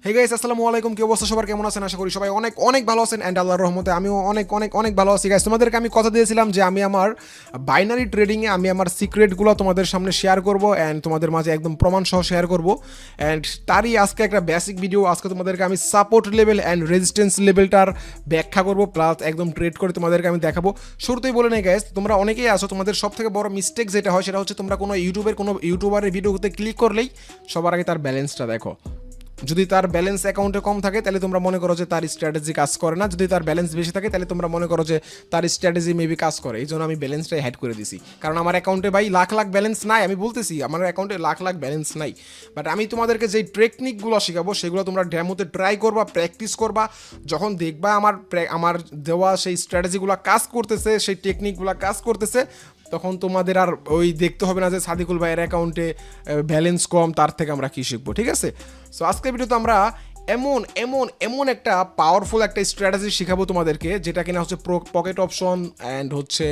Hey guys, আসসালামু আলাইকুম। কি অবস্থা সবার, কেমন আছেন? আশা করি সবাই অনেক অনেক ভালো আছেন এন্ড আল্লাহর রহমতে আমিও অনেক অনেক অনেক ভালো আছি। গাইস, তোমাদেরকে আমি কথা দিয়েছিলাম যে আমি আমার বাইনারি ট্রেডিংয়ে আমি আমার সিক্রেটগুলো তোমাদের সামনে শেয়ার করব এন্ড তোমাদের মাঝে একদম প্রমাণ সহ শেয়ার করব। এন্ড তারই আজকে একটা বেসিক ভিডিও। আজকে তোমাদেরকে আমি সাপোর্ট লেভেল এন্ড রেজিস্ট্যান্স লেভেলটার ব্যাখ্যা করব, প্লাস একদম ট্রেড করে তোমাদেরকে আমি দেখাবো। শুরুতেই বলে নেই গাইস, তোমরা অনেকেই আছো, তোমাদের সব থেকে বড় মিস্টেক যেটা হয় সেটা হচ্ছে তোমরা কোনো ইউটিউবারের ভিডিওতে ক্লিক করলেই সবার আগে তার ব্যালেন্সটা দেখো। যদি তার ব্যালেন্স অ্যাকাউন্টে কম থাকে তাহলে তোমরা মনে করো যে তার স্ট্র্যাটেজি কাজ করে না, যদি তার ব্যালেন্স বেশি থাকে তাহলে তোমরা মনে করো যে তার স্ট্র্যাটেজি মেবি কাজ করে। এই জন্য আমি ব্যালেন্সটাই হ্যাড করে দিছি, কারণ আমার অ্যাকাউন্টে ভাই লাখ লাখ ব্যালেন্স নাই। আমি বলতেছি আমার অ্যাকাউন্টে লাখ লাখ ব্যালেন্স নাই, বাট আমি তোমাদেরকে যেই টেকনিকগুলো শেখাবো সেগুলো তোমরা ডেমোতে ট্রাই করবা, প্র্যাকটিস করবা। যখন দেখবা আমার দেওয়া সেই স্ট্র্যাটেজিগুলো কাজ করতেছে, সেই টেকনিকগুলো কাজ করতেছে, তখন তোমাদের আর ওই দেখতে হবে না যে সাদিকুল ভাইয়ের অ্যাকাউন্টে ব্যালেন্স কম, তার থেকে আমরা কী শিখবো। ঠিক আছে, সো আজকের ভিডিওতে আমরা এমন এমন এমন একটা পাওয়ারফুল একটা স্ট্র্যাটেজি শেখাবো তোমাদেরকে, যেটা কিনা হচ্ছে পকেট অপশন অ্যান্ড হচ্ছে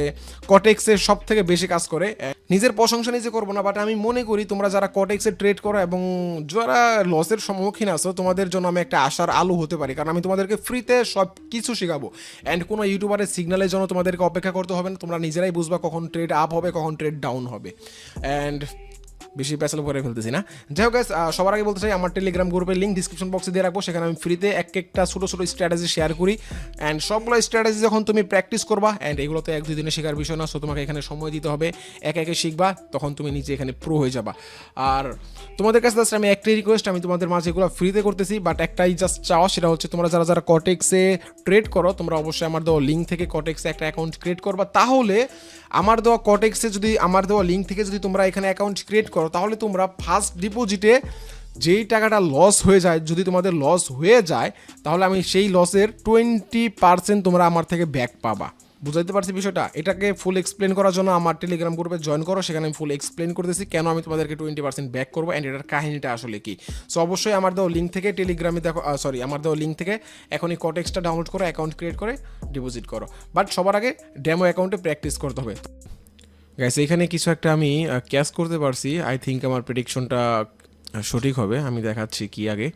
কটেক্সের সব থেকে বেশি কাজ করে। নিজের প্রশংসা নিজে করবো না, বাট আমি মনে করি তোমরা যারা কটেক্সে ট্রেড করো এবং যারা লসের সম্মুখীন আছো, তোমাদের জন্য আমি একটা আশার আলো হতে পারি, কারণ আমি তোমাদেরকে ফ্রিতে সব কিছু শেখাবো। অ্যান্ড কোনো ইউটিউবারের সিগন্যালের জন্য তোমাদেরকে অপেক্ষা করতে হবে না, তোমরা নিজেরাই বুঝবা কখন ট্রেড আপ হবে, কখন ট্রেড ডাউন হবে। অ্যান্ড বেশি প্যাসেল করে ফেলতেছি না। যাই হোক গাইস, সবার আগে বলতে চাই আমার টেলিগ্রাম গ্রুপের লিঙ্ক ডিসক্রিপশন বক্সে দিয়ে রাখবো। সেখানে আমি ফ্রিতে একটা ছোটো ছোটো স্ট্র্যাটেজি শেয়ার করি। অ্যান্ড সবগুলো স্ট্র্যাটেজি যখন তুমি প্র্যাকটিস করবা, অ্যান্ড এগুলো তো 1-2 দিনে শেখার বিষয় না, সো তোমাকে এখানে সময় দিতে হবে, একে একে শিখবা, তখন তুমি নিজে এখানে প্রো হয়ে যাবা। আর তোমাদের কাছে জাস্ট আমি একটাই রিকোয়েস্ট, আমি তোমাদের মাঝে এগুলো ফ্রিতে করতেছি, বাট একটাই জাস্ট চাওয়া, সেটা হচ্ছে তোমরা যারা যারা কটেক্সে ট্রেড করো, তোমরা অবশ্যই আমার দেওয়া লিঙ্ক থেকে কটেক্সে একটা অ্যাকাউন্ট ক্রিয়েট করবা। তাহলে আমার দেওয়া কটেক্সে যদি আমার দেওয়া লিঙ্ক থেকে যদি তোমরা এখানে অ্যাকাউন্ট ক্রিয়েট করো, তাহলে তোমরা ফার্স্ট ডিপোজিটে যেই টাকাটা লস হয়ে যায়, যদি তোমাদের লস হয়ে যায়, তাহলে আমি সেই লসের 20% তোমরা আমার থেকে ব্যাক পাবা। বুঝাইতে পারছি বিষয়টা? এটাকে ফুল এক্সপ্লেন করার জন্য আমার টেলিগ্রাম গ্রুপে জয়েন করো, সেখানে আমি ফুল এক্সপ্লেন করতেছি কেন আমি তোমাদেরকে 20% ব্যাক করবো অ্যান্ড এটার কাহিনীটা আসলে কি। সো অবশ্যই আমার দেওয়া লিঙ্ক থেকে টেলিগ্রামে দেখো, আমার দেওয়া লিঙ্ক থেকে এখনই কটেক্সটা ডাউনলোড করো, অ্যাকাউন্ট ক্রিয়েট করে ডিপোজিট করো। বাট সবার আগে ডেমো অ্যাকাউন্টে প্র্যাকটিস করতে হবে। গাইস, এখানে কিছু একটা আমি ক্যাচ করতে পারছি। আই থিঙ্ক আমার প্রেডিকশনটা সঠিক হবে। আমি দেখাচ্ছি কি আগে,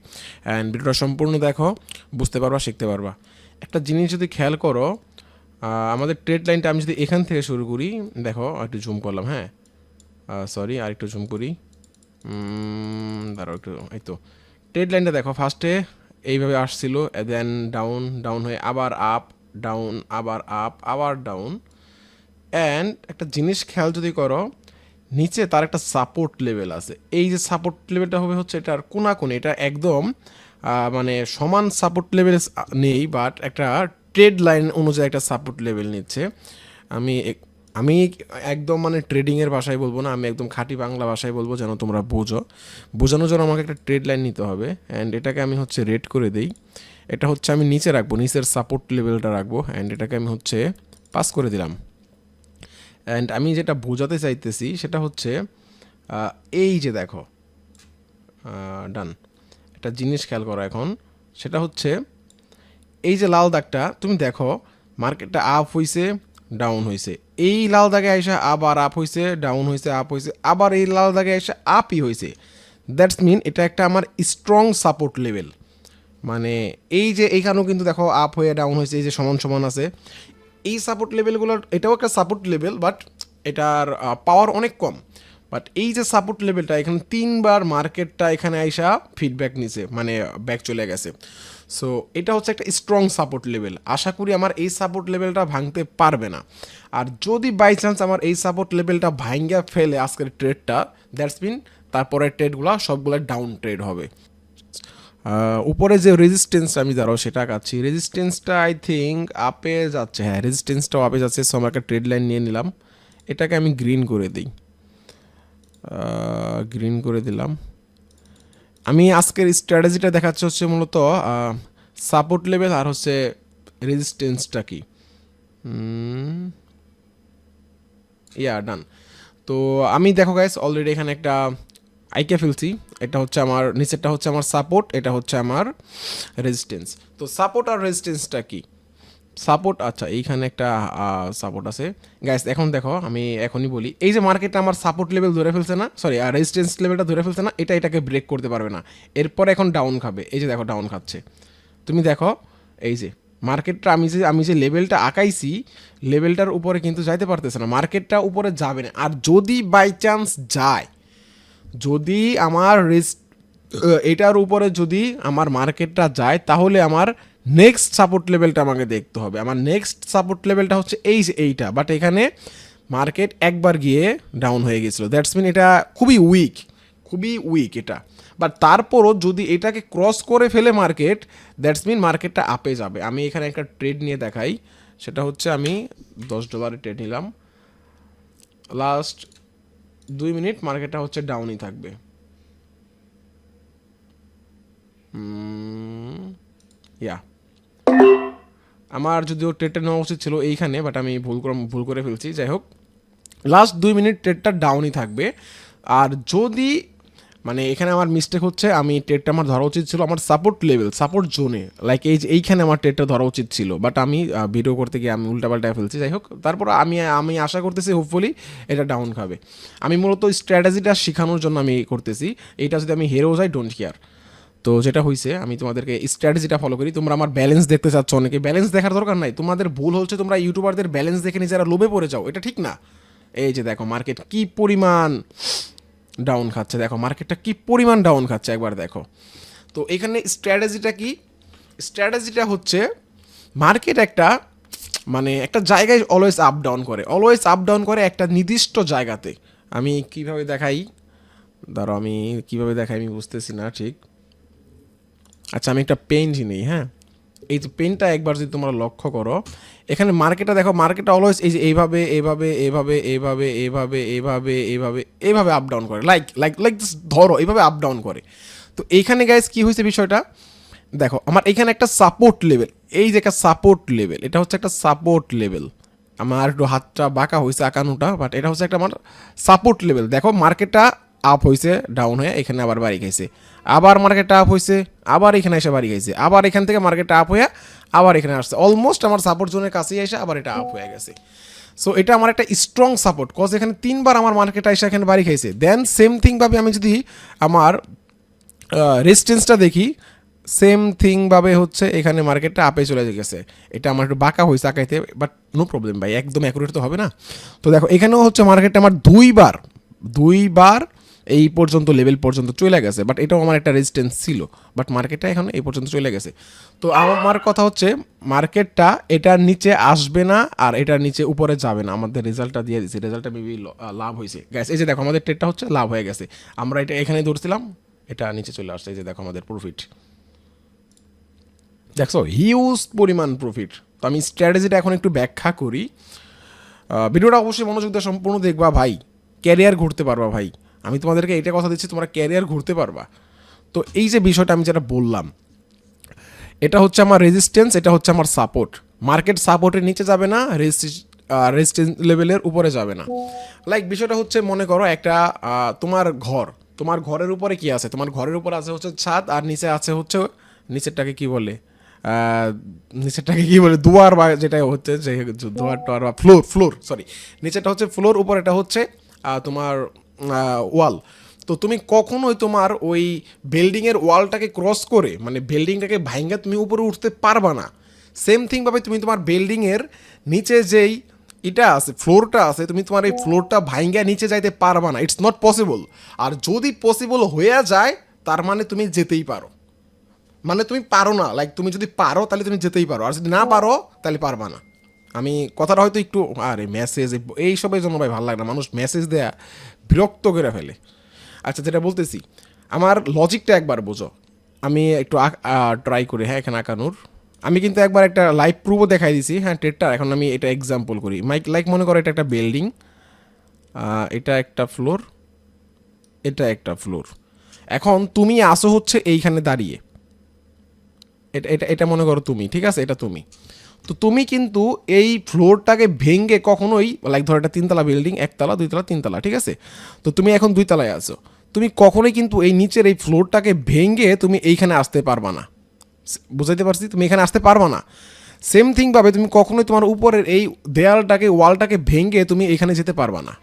অ্যান্ড ভিডিওটা সম্পূর্ণ দেখো, বুঝতে পারবা, শিখতে পারবা। একটা জিনিস যদি খেয়াল করো, আমাদের ট্রেড লাইনটা আমি যদি এখান থেকে শুরু করি, দেখো একটু জুম করলাম, হ্যাঁ সরি আর একটু জুম করি, দাঁড়াও একটু, এই তো ট্রেড লাইনটা দেখো, ফার্স্টে এইভাবে আসছিল, দেন ডাউন, ডাউন হয়ে আবার আপ, ডাউন, আবার আপ, আবার ডাউন। অ্যান্ড একটা জিনিস খেয়াল যদি করো, নিচে তার একটা সাপোর্ট লেভেল আছে। এই যে সাপোর্ট লেভেলটা হবে হচ্ছে এটার কোনাকুনি, এটা একদম মানে সমান সাপোর্ট লেভেল নেই, বাট একটা ট্রেড লাইন অনুযায়ী একটা সাপোর্ট লেভেল নিচ্ছে। আমি আমি একদম মানে ট্রেডিংয়ের ভাষায় বলবো না, আমি একদম খাঁটি বাংলা ভাষায় বলবো যেন তোমরা বোঝানোর জন্য আমাকে একটা ট্রেড লাইন নিতে হবে। অ্যান্ড এটাকে আমি হচ্ছে রেড করে দিই, এটা হচ্ছে আমি নিচে রাখবো, নিচের সাপোর্ট লেভেলটা রাখবো, অ্যান্ড এটাকে আমি হচ্ছে পাস করে দিলাম। অ্যান্ড আমি যেটা বোঝাতে চাইতেছি সেটা হচ্ছে এই যে দেখো, ডান, একটা জিনিস খেয়াল করো এখন, সেটা হচ্ছে এই যে লাল দাগটা, তুমি দেখো মার্কেটটা আপ হয়েছে, ডাউন হয়েছে, এই লাল দাগে এসে আবার আপ হয়েছে, ডাউন হয়েছে, আপ হয়েছে, আবার এই লাল দাগে এসে আপই হয়েছে। দ্যাটস মিন এটা একটা আমার স্ট্রং সাপোর্ট লেভেল। মানে এই যে এইখানেও কিন্তু দেখো আপ হয়ে ডাউন হয়েছে, এই যে সমান সমান আছে, এই সাপোর্ট লেভেলগুলো, এটাও একটা সাপোর্ট লেভেল, বাট এটার পাওয়ার অনেক কম। বাট এই যে সাপোর্ট লেভেলটা, এখানে 3বার মার্কেটটা এখানে আইসা ফিডব্যাক নিছে, মানে ব্যাক চলে গেছে। সো এটা হচ্ছে একটা স্ট্রং সাপোর্ট লেভেল। আশা করি আমার এই সাপোর্ট লেভেলটা ভাঙতে পারবে না। আর যদি বাই চান্স আমার এই সাপোর্ট লেভেলটা ভাঙ্গা ফেলে আজকের ট্রেডটা, দ্যাটস মিন তারপরের ট্রেডগুলো সবগুলো ডাউন ট্রেড হবে। উপরে যে রেজিস্ট্যান্স আমি দাঁড়াও সেটা কাচ্ছি, রেজিস্ট্যান্সটা আই থিঙ্ক আপে যাচ্ছে, হ্যাঁ রেজিস্ট্যান্সটাও আপে যাচ্ছে। সো আমার একটা ট্রেড লাইন নিয়ে নিলাম, এটাকে আমি গ্রিন করে দিই, গ্রিন করে দিলাম। আমি আজকের স্ট্র্যাটেজিটা দেখাচ্ছে হচ্ছে মূলত সাপোর্ট লেভেল আর হচ্ছে রেজিস্ট্যান্সটা কি, ইয়া ডান। তো আমি দেখো গাইস অলরেডি এখানে একটা আইকে ফেলছি, এটা হচ্ছে আমার নিচেরটা হচ্ছে আমার সাপোর্ট, এটা হচ্ছে আমার রেজিস্ট্যান্স। তো সাপোর্ট আর রেজিস্ট্যান্সটা কি, সাপোর্ট, আচ্ছা এইখানে একটা সাপোর্ট আছে গাইস। এখন দেখো আমি এখনই বলি, এই যে মার্কেটটা আমার সাপোর্ট লেভেল ধরে ফেলছে না, সরি রেজিস্ট্যান্স লেভেলটা ধরে ফেলছে না, এটাকে ব্রেক করতে পারবে না। এরপর এখন ডাউন খাবে, এই যে দেখো ডাউন খাচ্ছে। তুমি দেখো এই যে মার্কেটটা আমি যে লেভেলটা আঁকাইছি, লেভেলটার উপরে কিন্তু যাইতে পারতেছে না, মার্কেটটা উপরে যাবে না। আর যদি বাই চান্স যায়, যদি আমার এটার উপরে যদি আমার মার্কেটটা যায়, তাহলে আমার নেক্সট সাপোর্ট লেভেলটা আমাকে দেখতে হবে। আমার নেক্সট সাপোর্ট লেভেলটা হচ্ছে এই যে এইটা, বাট এখানে মার্কেট একবার গিয়ে ডাউন হয়ে গেছিলো, দ্যাটস মিন এটা খুবই উইক এটা। বাট তারপরও যদি এটাকে ক্রস করে ফেলে মার্কেট, দ্যাটস মিন মার্কেটটা আপে যাবে। আমি এখানে একটা ট্রেড নিয়ে দেখাই, সেটা হচ্ছে আমি $10 ট্রেড নিলাম, লাস্ট 2 মিনিট মার্কেটটা হচ্ছে ডাউনই থাকবে। ইয়া আমার যদিও ট্রেডটা নেওয়া উচিত ছিল এইখানে, বাট আমি ভুল করে ফেলছি। যাই হোক, লাস্ট 2 মিনিট ট্রেডটা ডাউনই থাকবে। আর যদি মানে এখানে আমার মিস্টেক হচ্ছে, আমি ট্রেডটা আমার ধরা উচিত ছিল আমার সাপোর্ট লেভেল, সাপোর্ট জোনে, লাইক এইখানে আমার ট্রেডটা ধরা উচিত ছিল, বাট আমি ভিডিও করতে গিয়ে আমি উল্টাপাল্টায় ফেলছি। যাই হোক, তারপর আমি আশা করতেছি হোপফুলি এটা ডাউন খাবে। আমি মূলত স্ট্র্যাটেজিটা শেখানোর জন্য আমি করতেছি, এইটা যদি আমি হেরেও যাই ডোন্ট কেয়ার। তো যেটা হয়েছে, আমি তোমাদেরকে স্ট্র্যাটেজিটা ফলো করি। তোমরা আমার ব্যালেন্স দেখতে চাচ্ছ, অনেকে ব্যালেন্স দেখার দরকার নাই, তোমাদের ভুল হচ্ছে তোমরা ইউটিউবারদের ব্যালেন্স দেখে নিজেরা লোভে পড়ে যাও, এটা ঠিক না। এই যে দেখো মার্কেট কি পরিমাণ ডাউন খাচ্ছে, দেখো মার্কেটটা কি পরিমাণ ডাউন খাচ্ছে, একবার দেখো। তো এখানে স্ট্র্যাটেজিটা কি, স্ট্র্যাটেজিটা হচ্ছে মার্কেট একটা জায়গায় অলওয়েজ আপ ডাউন করে একটা নির্দিষ্ট জায়গাতে। আমি কিভাবে দেখাই, ধরো আমি কিভাবে দেখাই আমি বুঝতেছি না ঠিক। আচ্ছা আমি একটা পেন নিই, হ্যাঁ এই যে পেনটা একবার যদি তোমরা লক্ষ্য করো, এখানে মার্কেটটা দেখো, মার্কেটটা অলওয়েজ এই যে এইভাবে আপ ডাউন করে, লাইক ধরো এইভাবে আপ ডাউন করে। তো এইখানে গাইস কি হয়েছে বিষয়টা দেখো, আমার এখানে একটা সাপোর্ট লেভেল, এই যে একটা সাপোর্ট লেভেল, এটা হচ্ছে একটা সাপোর্ট লেভেল। আমার একটু হাতটা বাঁকা হয়েছে আঁকানোটা, বাট এটা হচ্ছে একটা আমার সাপোর্ট লেভেল। দেখো মার্কেটটা আপ হয়েছে, ডাউন হয়ে এখানে আবার বাড়ি খাইছে, আবার মার্কেটটা আপ হয়েছে, আবার এখানে এসে বাড়ি খাইছে, আবার এখান থেকে মার্কেটটা আপ হয়ে আবার এখানে আসছে, অলমোস্ট আমার সাপোর্ট জোনের কাছেই এসে আবার এটা আপ হয়ে গেছে। সো এটা আমার একটা স্ট্রং সাপোর্ট, কজ এখানে 3বার আমার মার্কেটটা এসে এখানে বাড়ি খাইছে। দেন সেম থিংভাবে আমি যদি আমার রেজিস্ট্যান্সটা দেখি, সেম থিংভাবে হচ্ছে এখানে মার্কেটটা আপে চলে গেছে। এটা আমার একটু বাঁকা হয়েছে আঁকাইতে, বাট নো প্রবলেম ভাই, একদম অ্যাকুরেট তো হবে না। তো দেখো এখানেও হচ্ছে মার্কেটটা আমার দুইবার এই পর্যন্ত লেভেল পর্যন্ত চলে গেছে, বাট এটাও আমার একটা রেজিস্ট্যান্স ছিল, বাট মার্কেটটা এখন এই পর্যন্ত চলে গেছে। তো আমার কথা হচ্ছে মার্কেটটা এটার নিচে আসবে না আর এটার নিচে উপরে যাবে না। আমাদের রেজাল্টটা দিয়ে দিচ্ছে, রেজাল্টটা মেবি লাভ হয়েছে গ্যাস। এই যে দেখো আমাদের ট্রেডটা হচ্ছে লাভ হয়ে গেছে, আমরা এটা এখানে ধরছিলাম, এটা নিচে চলে আসছে। এই যে দেখো আমাদের প্রফিট, দেখছো হিউজ পরিমাণ প্রফিট। তো আমি স্ট্র্যাটেজিটা এখন একটু ব্যাখ্যা করি, ভিডিওটা অবশ্যই মনোযোগ দিয়ে সম্পূর্ণ দেখবা ভাই, ক্যারিয়ার ঘুরতে পারবা ভাই। আমি তোমাদেরকে এটা কথা দিচ্ছি, তোমরা ক্যারিয়ার ঘুরতে পারবা। তো এই যে বিষয়টা আমি যেটা বললাম, এটা হচ্ছে আমার রেজিস্ট্যান্স, এটা হচ্ছে আমার সাপোর্ট। মার্কেট সাপোর্টের নিচে যাবে না, রেজিস্ট্যান্স লেভেলের উপরে যাবে না। লাইক বিষয়টা হচ্ছে মনে করো একটা তোমার ঘরের উপরে কি আছে, তোমার ঘরের উপরে আছে হচ্ছে ছাদ, আর নিচে আছে হচ্ছে নিচেরটাকে কি বলে দুয়ার, বা যেটা হচ্ছে যে দুয়ার টোয়ার বা ফ্লোর সরি, নিচেটা হচ্ছে ফ্লোর, উপর এটা হচ্ছে তোমার ওয়াল। তো তুমি কখনোই তোমার ওই বিল্ডিংয়ের ওয়ালটাকে ক্রস করে, মানে বিল্ডিংটাকে ভাঙা তুমি উপরে উঠতে পারবা না। সেম থিংভাবে তুমি তোমার বিল্ডিংয়ের নিচে যেই এটা আছে, ফ্লোরটা আছে, তুমি তোমার এই ফ্লোরটা ভাঙা নিচে যাইতে পারবা না, ইটস নট পসিবল। আর যদি পসিবল হয়ে যায়, তার মানে তুমি যেতেই পারো, মানে তুমি পারো না, লাইক তুমি যদি পারো তাহলে তুমি যেতেই পারো, আর যদি না পারো তাহলে পারবা না। আমি কথাটা হয়তো একটু আরে মেসেজ এইসবের জন্য ভাই ভালো লাগে না, মানুষ মেসেজ দেয়া বিরক্ত করে ফেলে। আচ্ছা যেটা বলতেছি, আমার লজিকটা একবার বোঝো, আমি একটু ট্রাই করি, হ্যাঁ এখানে আঁকানোর। আমি কিন্তু একবার একটা লাইভ প্রুফও দেখাই দিছি, হ্যাঁ ট্রেডটা। এখন আমি এটা এক্সাম্পল করি, লাইক মনে করো এটা একটা বিল্ডিং, এটা একটা ফ্লোর, এটা একটা ফ্লোর। এখন তুমি আসো হচ্ছে এইখানে দাঁড়িয়ে, এটা এটা এটা মনে করো তুমি, ঠিক আছে, এটা তুমি। তো তুমি কিন্তু এই ফ্লোরটাকে ভেঙে কখনোই, লাইক ধরো এটা 3তলা বিল্ডিং, 1তলা 2তলা 3তলা, ঠিক আছে, তো তুমি এখন 2তলায় আছো, তুমি কখনোই কিন্তু এই নিচের এই ফ্লোরটাকে ভেঙে তুমি এইখানে আসতে পারবা না। বুঝাইতে পারছি, তুমি এখানে আসতে পারবা না। সেম থিংভাবে তুমি কখনোই তোমার উপরের এই দেয়ালটাকে ওয়ালটাকে ভেঙে তুমি এখানে যেতে পারবা না।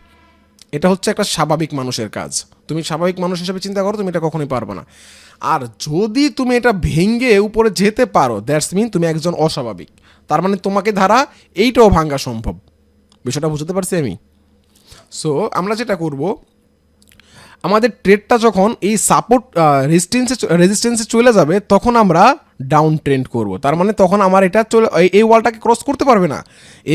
এটা হচ্ছে একটা স্বাভাবিক মানুষের কাজ। তুমি স্বাভাবিক মানুষ হিসেবে চিন্তা করো, তুমি এটা কখনোই পারবে না। আর যদি তুমি এটা ভেঙে উপরে যেতে পারো, দ্যাটস মিন তুমি একজন অস্বাভাবিক। তার মানে তোমাকে দ্বারা এইটাও ভাঙা সম্ভব। বিষয়টা বুঝতে পারছি আমি? সো আমরা যেটা করব, আমাদের ট্রেডটা যখন এই সাপোর্ট রেজিস্ট্যান্সে চলে যাবে তখন আমরা ডাউন ট্রেন্ড করব। তার মানে তখন আমার এটা চলে এই ওয়ালটাকে ক্রস করতে পারবে না,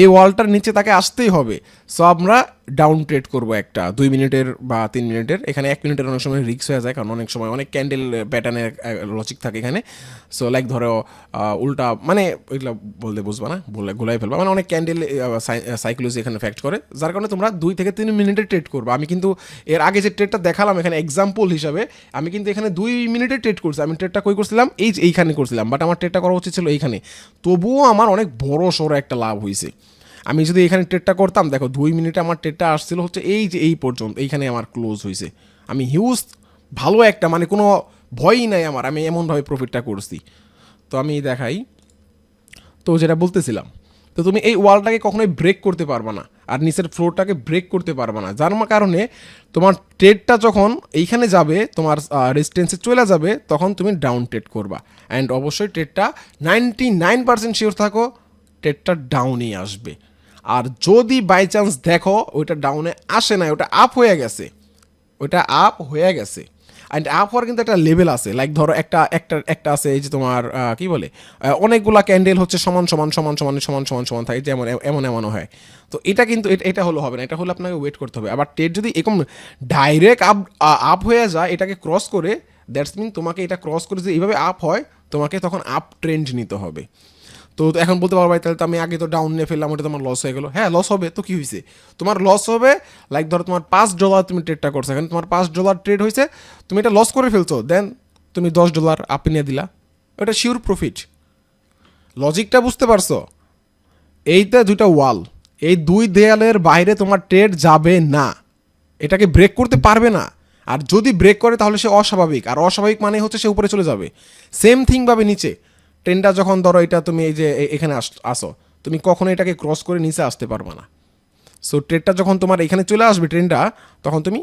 এই ওয়ালটার নিচে তাকে আসতেই হবে। সো আমরা ডাউন ট্রেড করব একটা 2 মিনিটের বা 3 মিনিটের। এখানে 1 মিনিটের অনেক সময় রিস্ক হয়ে যায়, কারণ অনেক সময় অনেক ক্যান্ডেল প্যাটার্নের লজিক থাকে এখানে। সো লাইক ধরো উল্টা, মানে ওইগুলো বলতে বুঝবা না, বলে গোলাই ফেলবা, মানে অনেক ক্যান্ডেল সাইকোলজি এখানে ফ্যাক্ট করে, যার কারণে তোমরা 2 থেকে 3 মিনিটের ট্রেড করবে। আমি কিন্তু এর আগে যে ট্রেডটা দেখালাম এখানে এক্সাম্পল হিসাবে, আমি কিন্তু এখানে 2 মিনিটের ট্রেড করছি। আমি ট্রেডটা কই করছিলাম, এইখানে করছিলাম, বাট আমার ট্রেডটা করা উচিত ছিল এইখানে। তবুও আমার অনেক বড় সড়ো একটা লাভ হয়েছে। আমি যদি এখানে ট্রেডটা করতাম, দেখো 2 মিনিটে আমার ট্রেডটা আসছিল হচ্ছে এই যে এই পর্যন্ত, এইখানে আমার ক্লোজ হয়েছে। আমি হিউজ ভালো একটা, মানে কোনো ভয়ই নাই আমার, আমি এমনভাবে প্রফিটটা করছি। তো আমি দেখাই, তো যেটা বলতেছিলাম, তো তুমি এই ওয়ালটাকে কখনোই ব্রেক করতে পারবে না, আর নিচের ফ্লোরটাকে ব্রেক করতে পারবে না, যার কারণে তোমার ট্রেডটা যখন এইখানে যাবে, তোমার রেজিস্ট্যান্সে চলে যাবে, তখন তুমি ডাউন ট্রেড করবা। অ্যান্ড অবশ্যই ট্রেডটা 99% শিওর থাকো ট্রেডটা ডাউনই আসবে। আর যদি বাই চান্স দেখো ওইটা ডাউনে আসে না, ওটা আপ হয়ে গেছে, ওইটা আপ হয়ে গেছে, অ্যান্ড আপ হওয়ার কিন্তু একটা লেভেল আছে। লাইক ধরো একটা আছে, এই যে তোমার কি বলে, অনেকগুলা ক্যান্ডেল হচ্ছে সমান সমান সমান সমান সমান সমান সমান থাকে, যেমন এমনও হয়। তো এটা কিন্তু এটা হলো হবে না, এটা হলে আপনাকে ওয়েট করতে হবে। আবার ট্রেড যদি এরকম ডাইরেক্ট আপ হয়ে যায়, এটাকে ক্রস করে, দ্যাটস মিন তোমাকে এটা ক্রস করে যদি এইভাবে আপ হয়, তোমাকে তখন আপ ট্রেন্ড নিতে হবে। তো এখন বলতে পারো ভাই তাহলে তো আমি আগে তো ডাউন নিয়ে ফেললাম, ওটা তোমার লস হয়ে গেলো। হ্যাঁ, লস হবে, তো কী হয়েছে, তোমার লস হবে। লাইক ধরো তোমার $5 তুমি ট্রেডটা করছো, এখন তোমার $5 ট্রেড হয়েছে, তুমি এটা লস করে ফেলছো, দেন তুমি $10 আপে নিয়ে দিলা, ওটা শিওর প্রফিট। লজিকটা বুঝতে পারছো? এইটা 2টা ওয়াল, এই 2 দেয়ালের বাইরে তোমার ট্রেড যাবে না, এটাকে ব্রেক করতে পারবে না। আর যদি ব্রেক করে তাহলে সে অস্বাভাবিক, আর অস্বাভাবিক মানে হচ্ছে সে উপরে চলে যাবে। সেম থিংভাবে নিচে ট্রেনটা যখন ধরো এটা তুমি এই যে এখানে আসো, তুমি কখনো এটাকে ক্রস করে নিচে আসতে পারবে না। সো ট্রেডটা যখন তোমার এখানে চলে আসবে ট্রেনটা, তখন তুমি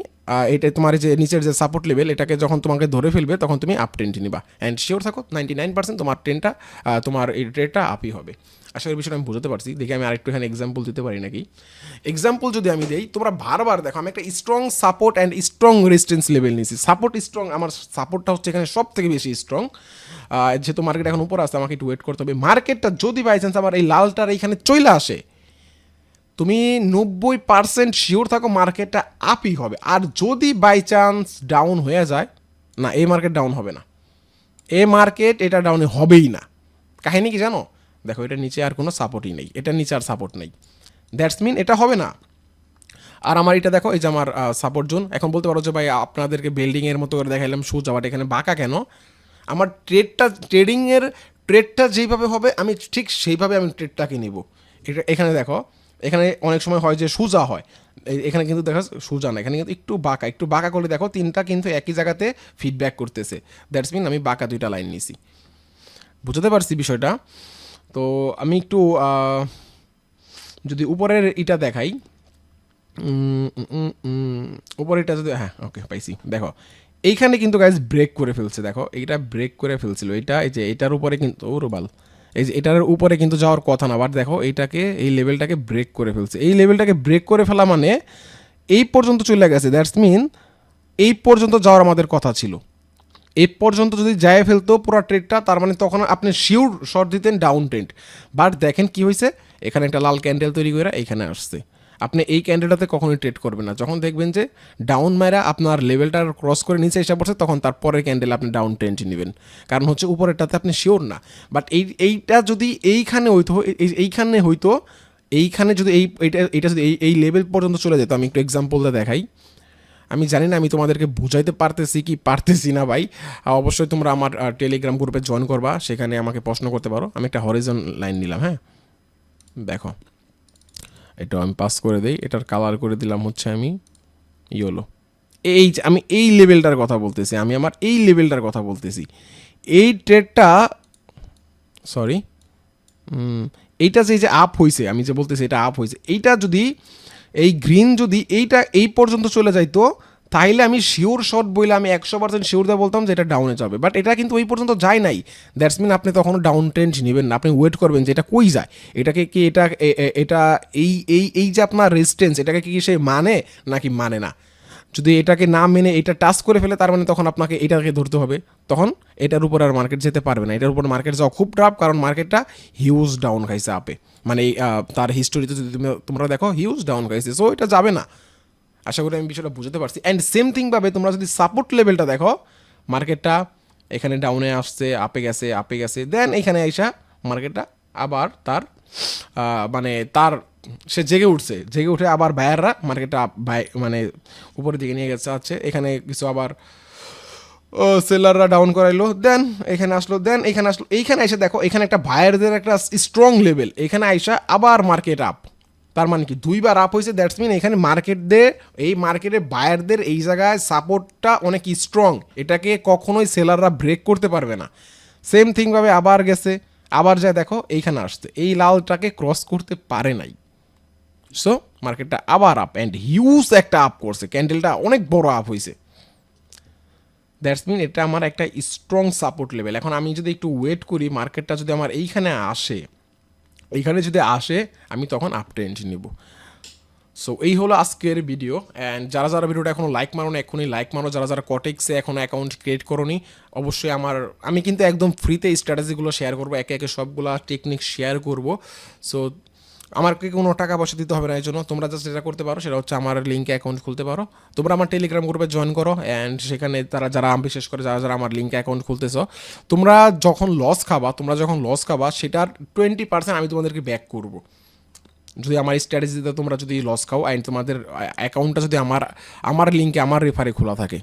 এটা তোমার যে নিচের যে সাপোর্ট লেভেল, এটাকে যখন তোমাকে ধরে ফেলবে, তখন তুমি আপ ট্রেন্ড নিবা। অ্যান্ড শিওর থাকো 99% তোমার ট্রেনটা, তোমার এই ট্রেডটা আপই হবে। আশা করি বিষয়টা আমি বুঝতে পারছি। দেখি আমি আরেকটু এখানে এক্সাম্পল দিতে পারি নাকি। এক্সাম্পল যদি আমি দিই, তোমরা বারবার দেখো আমি একটা strong support and strong resistance level নিয়েছি। সাপোর্ট স্ট্রং, আমার সাপোর্টটা হচ্ছে এখানে সব থেকে বেশি স্ট্রং। যেহেতু মার্কেট এখন উপর আসছে, আমাকে একটু ওয়েট করতে হবে। মার্কেটটা যদি বাই চান্স আমার এই লালটার এইখানে চলে আসে, তুমি 90% শিওর থাকো মার্কেটটা আপই হবে। আর যদি বাই চান্স ডাউন হয়ে যায়, না, এই মার্কেট ডাউন হবে না, এই মার্কেট এটা ডাউনে হবেই না। কাহিনী কি জানো? দেখো এটা নিচে আর কোনো সাপোর্টই নেই, এটা নিচে আর সাপোর্ট নেই, দ্যাটস মিন এটা হবে না। আর আমার এটা দেখো, এই যে আমার সাপোর্ট জোন। এখন বলতে পারো যে ভাই আপনাদেরকে বিল্ডিংয়ের মতো করে দেখাইলাম সোজা, বাট এখানে বাঁকা কেন? আমার ট্রেডটা যেইভাবে হবে আমি ঠিক সেইভাবে আমি ট্রেডটাকে নিব। এটা এখানে দেখো, এখানে অনেক সময় হয় যে সোজা হয়, এখানে কিন্তু দেখা সোজা না, এখানে কিন্তু একটু বাঁকা করলে দেখো 3টা কিন্তু একই জায়গাতে ফিডব্যাক করতেছে, দ্যাটস মিন আমি বাঁকা 2টা লাইন নিছি। বুঝতে পারছি বিষয়টা? তো আমি একটু যদি উপরের এটা দেখাই, উপরে এটা যদি, হ্যাঁ ওকে পাইছি। দেখো এইখানে কিন্তু গাইজ ব্রেক করে ফেলছে, দেখো এইটা ব্রেক করে ফেলছিল, এটা এই যে এটার উপরে কিন্তু ওরবাল, এই যে এটার উপরে কিন্তু যাওয়ার কথা না, বাট দেখো এইটাকে, এই লেভেলটাকে ব্রেক করে ফেলছে। এই লেভেলটাকে ব্রেক করে ফেলা মানে এই পর্যন্ত চলে গেছে, দ্যাটস মিন এই পর্যন্ত যাওয়ার আমাদের কথা ছিল। এই পর্যন্ত যদি যায় ফেলতো পুরো ট্রেডটা, তার মানে তখন আপনি শিওর শর্ট দিতেন ডাউন ট্রেন্ড। বাট দেখেন কি হয়েছে, এখানে একটা লাল ক্যান্ডেল তৈরি করে এইখানে আসছে। আপনি এই ক্যান্ডেলটাতে কখনোই ট্রেড করবেন না। যখন দেখবেন যে ডাউন মারা আপনার লেভেলটা ক্রস করে নিচে এসে পড়ছে, তখন তার পরের ক্যান্ডেল আপনি ডাউন ট্রেন্ড নেবেন, কারণ হচ্ছে উপরেরটাতে আপনি শিওর না। বাট এইটা যদি এইখানে হইতো, এইখানে যদি এইটা যদি এই লেভেল পর্যন্ত চলে যেত, আমি একটু এক্সাম্পলটা দেখাই। আমি জানি না আমি তোমাদেরকে বুঝাইতে পারতেছি কি পারতেছি না ভাই। অবশ্যই তোমরা আমার টেলিগ্রাম গ্রুপে জয়েন করবা, সেখানে আমাকে প্রশ্ন করতে পারো। আমি একটা হরিজন লাইন নিলাম, হ্যাঁ দেখো এটা আমি পাস করে দিই, এটার কালার করে দিলাম হচ্ছে আমি ইয়েলো। আমি এই লেভেলটার কথা বলতেছি, আমি আমার এই লেভেলটার কথা বলতেছি। এই ট্রেডটা, সরি এইটা যে আপ হয়েছে, আমি যে বলতেছি এটা আপ হয়েছে, এইটা যদি এই গ্রিন যদি এইটা এই পর্যন্ত চলে যাইতো তাহলে আমি শিওর শট বইলে আমি 100% শিওর দিয়ে বলতাম যে এটা ডাউনে যাবে, বাট এটা কিন্তু ওই পর্যন্ত যায় নাই। দ্যাটস মিন আপনি তখন ডাউন ট্রেন্ড নেবেন না, আপনি ওয়েট করবেন যে এটা কই যায়, এটাকে কি এটা এই এই এই যে আপনার রেজিস্ট্যান্স এটাকে কি সে মানে নাকি মানে না। যদি এটাকে না মেনে এটা টাচ করে ফেলে তার মানে তখন আপনাকে এটাকে ধরতে হবে, তখন এটার উপর আর মার্কেট যেতে পারবে না। এটার উপর মার্কেট যাওয়া খুব টাফ, কারণ মার্কেটটা হিউজ ডাউন খাইছে আপে, মানে তার হিস্টোরিতে যদি তোমরা দেখো হিউজ ডাউন খাইছে, সো এটা যাবে না। আশা করি আমি বিষয়টা বুঝতে পারছি। অ্যান্ড সেম থিং ভাবে তোমরা যদি সাপোর্ট লেভেলটা দেখো, মার্কেটটা এখানে ডাউনে আসছে, আপে গেছে, দেন এখানে আইসা মার্কেটটা আবার তার মানে তার সে জেগে উঠে আবার বায়াররা মার্কেটটা মানে উপরের দিকে নিয়ে গেছে আছে, এখানে কিছু আবার সেলাররা ডাউন করাইলো, দেন এখানে আসলো, এইখানে এসে দেখো এখানে একটা বায়ারদের একটা স্ট্রং লেভেল, এখানে আইসা আবার মার্কেট আপ। তার মানে কি দুইবার আপ হয়েছে, দ্যাটস মিন এখানে এই মার্কেটে বায়ারদের এই জায়গায় সাপোর্টটা অনেক স্ট্রং, এটাকে কখনোই সেলাররা ব্রেক করতে পারবে না। সেম থিংভাবে আবার গেছে, আবার যায় দেখো এইখানে আসছে, এই লালটাকে ক্রস করতে পারে নাই, সো মার্কেটটা আবার আপ অ্যান্ড হিউজ একটা আপ করছে, ক্যান্ডেলটা অনেক বড় আপ হয়েছে। দ্যাটস মিন এটা আমার একটা স্ট্রং সাপোর্ট লেভেল। এখন আমি যদি একটু ওয়েট করি, মার্কেটটা যদি আমার এইখানে যদি আসে আমি তখন আপ ট্রেন্ড নিব। সো এই হলো আজকের ভিডিও। অ্যান্ড যারা ভিডিওটা এখনো লাইক মারো না, এখনই লাইক মারো। যারা কটেক্সে এখনো অ্যাকাউন্ট ক্রিয়েট করোনি, অবশ্যই আমি কিন্তু একদম ফ্রিতে স্ট্র্যাটেজিগুলো শেয়ার করবো, একে একে সবগুলা টেকনিক শেয়ার করবো। সো আমাকে কোনো টাকা পয়সা দিতে হবে না, এই জন্য তোমরা জাস্ট যেটা করতে পারো সেটা হচ্ছে আমার লিঙ্কে অ্যাকাউন্ট খুলতে পারো। তোমরা আমার টেলিগ্রাম গ্রুপে জয়েন করো, অ্যান্ড সেখানে যারা বিশেষ করে যারা আমার লিঙ্কে অ্যাকাউন্ট খুলতেছো, তোমরা যখন লস খাবা সেটার 20% আমি তোমাদেরকে ব্যাক করবো। যদি আমার স্ট্র্যাটেজিতে তোমরা যদি লস খাও অ্যান্ড তোমাদের অ্যাকাউন্টটা যদি আমার লিঙ্কে আমার রেফারে খোলা থাকে।